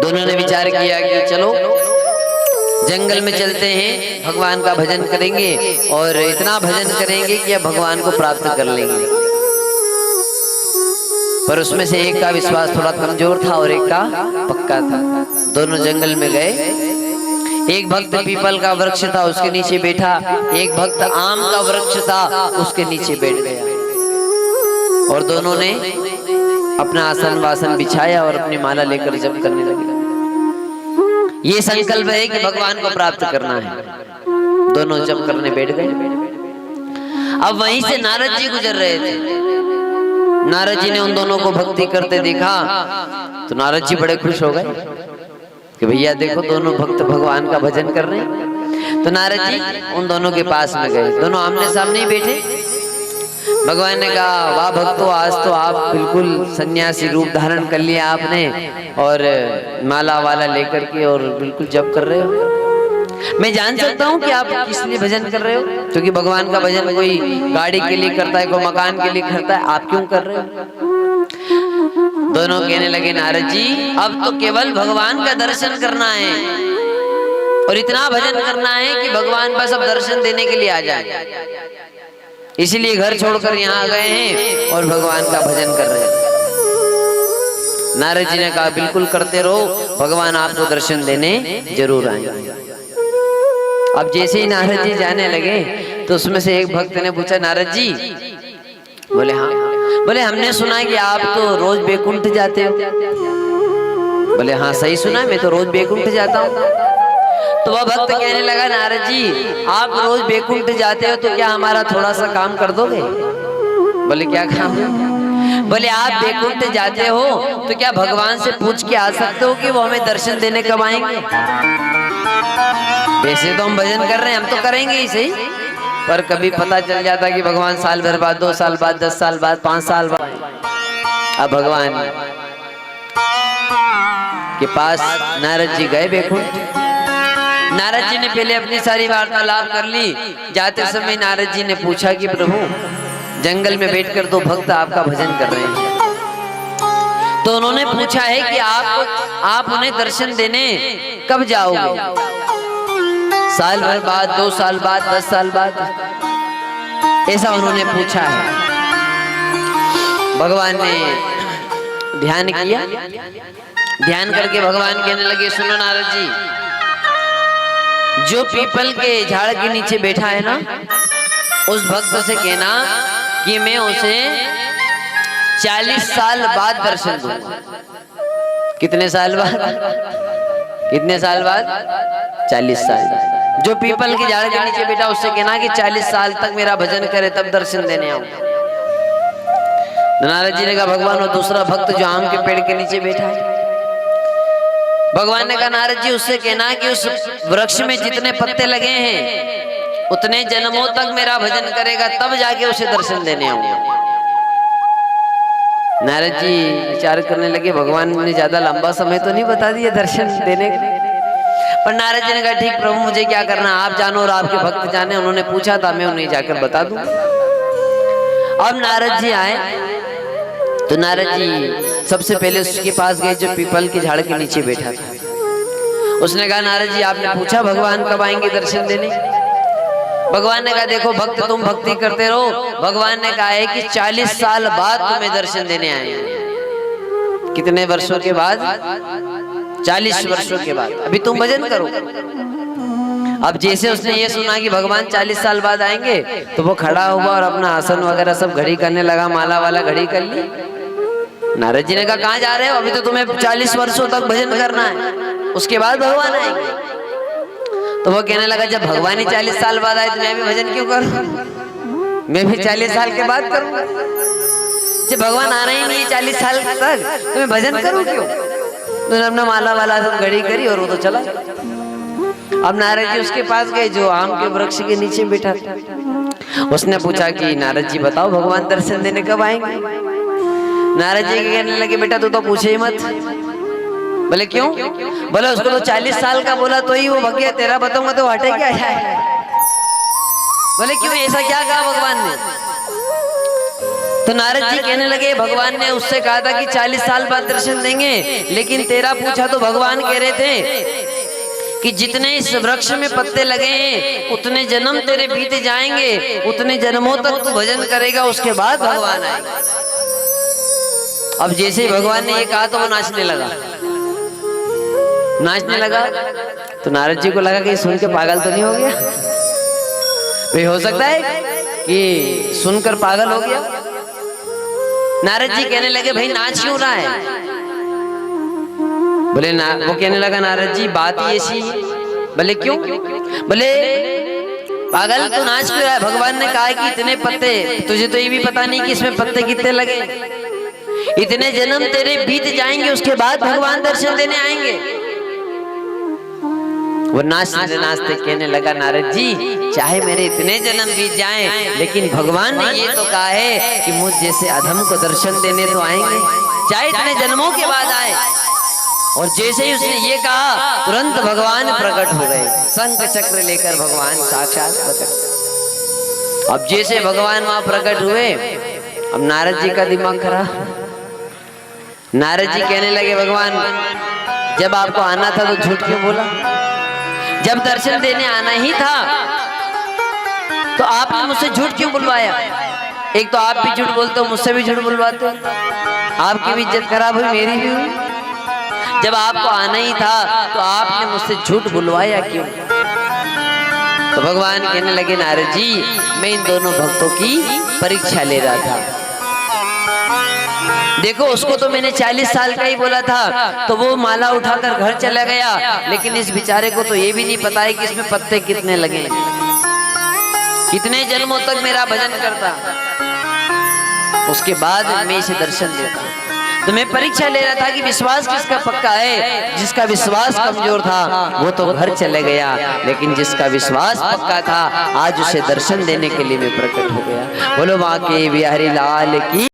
दोनों ने विचार किया कि चलो जंगल में चलते हैं, भगवान का भजन करेंगे और इतना भजन करेंगे कि अब भगवान को प्राप्त कर लेंगे। पर उसमें से एक का विश्वास थोड़ा कमजोर था और एक का पक्का था। दोनों जंगल में गए। एक भक्त पीपल का वृक्ष था, उसके नीचे बैठा। एक भक्त आम का वृक्ष था, उसके नीचे बैठ गया। और दोनों ने अपना आसन वासन बिछाया और अपनी माला लेकर जप करने लगे। ये संकल्प है कि भगवान को प्राप्त करना है। दोनों जप करने बैठ गए। अब वहीं से नारद जी गुजर रहे थे। नारद जी ने उन दोनों को भक्ति करते देखा तो नारद जी बड़े खुश हो गए कि भैया देखो दोनों भक्त भगवान का भजन कर रहे हैं। तो नारद जी उन दोनों के पास में गए। दोनों आमने सामने ही बैठे। भगवान ने कहा, वाह भक्तों, आज तो आप बिल्कुल सन्यासी रूप धारण कर लिया आपने और माला वाला लेकर के और बिल्कुल जप कर रहे हो। मैं जान सकता हूँ कि आप किस लिए भजन कर रहे हो? क्योंकि भगवान का भजन कोई गाड़ी के लिए करता है, कोई मकान के लिए करता है, आप क्यों कर रहे हो? दोनों कहने लगे, नारद जी अब तो केवल भगवान का दर्शन करना है और इतना भजन करना है कि भगवान बस अब दर्शन देने के लिए आ जाए, इसलिए घर छोड़कर यहाँ आ गए हैं और भगवान का भजन कर रहे हैं। नारद जी ने कहा, बिल्कुल करते रहो, भगवान आपको दर्शन देने जरूर आएंगे। अब जैसे ही नारद जी जाने लगे तो उसमें से एक भक्त ने पूछा, नारद जी? बोले हाँ। बोले हमने सुना है कि आप तो रोज बैकुंठ जाते हो। बोले हाँ सही सुना है, मैं तो रोज बैकुंठ जाता हूँ। तो वह भक्त कहने लगा, नारद जी आप रोज बैकुंठ जाते हो तो क्या हमारा थोड़ा सा काम कर दोगे? बोले क्या काम? बोले आप बैकुंठ जाते हो तो क्या भगवान से पूछ के आ सकते हो कि वो हमें दर्शन देने कब आएंगे? वैसे तो हम भजन कर रहे हैं, हम तो करेंगे ही सही, पर कभी पता चल जाता कि भगवान साल भर बाद, 2 साल बाद, 10 साल बाद, 5 साल बाद। अब भगवान के पास नारद जी गए बैकुंठ। नारद जी ने पहले अपनी सारी वार्तालाप कर ली। जाते समय नारद जी ने पूछा कि प्रभु जंगल में बैठकर 2 भक्त आपका भजन कर रहे हैं, तो उन्होंने पूछा है कि आप उन्हें दर्शन देने कब जाओगे? साल भर बाद, 2 साल बाद, 10 साल बाद, ऐसा उन्होंने पूछा है। भगवान ने ध्यान किया। ध्यान करके भगवान कहने लगे, सुनो नारद जी, जो पीपल के झाड़ के नीचे बैठा है ना, उस भक्त से कहना कि मैं उसे 40 साल बाद दर्शन दूंगा। कितने साल बाद? कितने साल बाद? 40 साल। जो पीपल के झाड़ के नीचे बैठा उससे कहना कि 40 साल तक मेरा भजन करे तब दर्शन देने आऊं। नारद जी ने कहा, भगवान वो दूसरा भक्त जो आम के पेड़ के नीचे बैठा है? भगवान ने कहा, नारद जी उससे कहना कि उस वृक्ष में जितने पत्ते लगे हैं उतने जन्मों तक मेरा भजन करेगा तब जाके उसे दर्शन देने आऊंगा। नारद जी विचार करने लगे, भगवान ने ज्यादा लंबा समय तो नहीं बता दिया दर्शन देने का। पर नारद जी ने कहा, ठीक प्रभु मुझे क्या करना, आप जानो और आपके भक्त जाने। उन्होंने पूछा था, मैं उन्हें जाकर बता दूं। अब नारद जी आए तो नारद जी सबसे पहले उसके पास गए जो पीपल के झाड़ के नीचे बैठा था। उसने कहा, नारद जी आपने पूछा भगवान कब आएंगे दर्शन देने? भगवान ने कहा, देखो भक्त तुम भक्ति करते रहो, भगवान ने कहा है कि 40 साल बाद तुम्हें दर्शन देने आएंगे। कितने वर्षों के बाद? 40 वर्षों के बाद। अभी तुम भजन करो। अब जैसे उसने ये सुना कि भगवान 40 साल बाद आएंगे तो वो खड़ा हुआ और अपना आसन वगैरह सब घड़ी करने लगा, माला वाला घड़ी कर ली। नारद जी ने कहा, कहाँ जा रहे हो? अभी तो तुम्हें 40 वर्षों तक भजन करना है, उसके बाद भगवान आएंगे। तो वो कहने लगा, जब भगवान ही 40 साल बाद आए तो मैं भी भजन क्यों करूं? मैं भी 40 साल के बाद करूंगा। जब भगवान आ रहे ही नहीं 40 साल तक तो मैं भजन करूं क्यों? तो अपना माला वाला सब घड़ी करी और वो तो चला। अब नारद जी उसके पास गए जो आम के वृक्ष के नीचे बैठा था। उसने पूछा कि नारद जी बताओ भगवान दर्शन देने कब आएंगे? नारद जी कहने लगे, बेटा तू तो पूछे ही मत। बोले क्यों? बोले उसको तो 40 साल का बोला तो ही वो भग गया, तेरा बताऊंगा तो हटे क्या है? बोले क्यों, ऐसा क्या कहा भगवान ने? तो नारद जी कहने लगे भगवान ने उससे कहा था कि 40 साल बाद दर्शन देंगे, लेकिन तेरा पूछा तो भगवान कह रहे थे कि जितने इस वृक्ष में पत्ते लगे हैं उतने जन्म तेरे बीते जाएंगे, उतने जन्मों तक तू भजन करेगा, उसके बाद भगवान आएगा। अब जैसे ही भगवान ने ये कहा तो वो नाचने लगा। तो नारद जी को लगा कि सुन के पागल तो नहीं हो गया, भाई हो सकता है कि सुनकर पागल हो गया। नारद जी कहने लगे भाई नाच क्यों रहा है? बोले वो कहने लगा नारद जी बात ही ऐसी। बोले क्यों? बोले पागल तो नाच क्यों रहा है? भगवान ने कहा कि इतने पत्ते, तुझे तो ये भी पता नहीं कि इसमें पत्ते कितने लगे, इतने जन्म तेरे बीत जाएंगे, उसके बाद भगवान दर्शन देने आएंगे। वो नाचते नाचते कहने लगा नारद जी चाहे मेरे इतने जन्म बीत जाएं, लेकिन भगवान ने ये तो कहा है कि मुझ जैसे अधम को दर्शन देने तो आएंगे, चाहे इतने जन्मों के बाद आए। और जैसे ही उसने ये कहा तुरंत भगवान प्रकट हो गए, शंख चक्र लेकर भगवान साक्षात प्रकट। अब जैसे भगवान वहां प्रकट हुए, अब नारद जी का दिमाग खराब। नारद जी कहने लगे भगवान जब आपको आना था तो झूठ क्यों बोला? जब दर्शन देने आना ही था तो आपने मुझसे झूठ क्यों बुलवाया? एक तो आप भी झूठ बोलते हो, मुझसे भी झूठ बुलवाते हो, आपकी भी इज्जत खराब हुई, मेरी भी हुई। जब आपको आना ही था तो आपने मुझसे झूठ बुलवाया क्यों? तो भगवान कहने लगे नारद जी मैं इन दोनों भक्तों की परीक्षा ले रहा था। देखो उसको तो मैंने 40 साल का ही बोला था तो वो माला उठाकर घर चला गया, लेकिन इस बेचारे को तो ये भी नहीं पता है कि इसमें पत्ते कितने लगे, कितने जन्मों तक मेरा भजन करता, उसके बाद मैं इसे दर्शन देता। तो मैं परीक्षा ले रहा था कि विश्वास किसका पक्का है। जिसका विश्वास कमजोर था वो तो घर चले गया, लेकिन जिसका विश्वास पक्का था आज उसे दर्शन देने के लिए मैं प्रकट हो गया। बोलो माँ के बिहारी लाल की।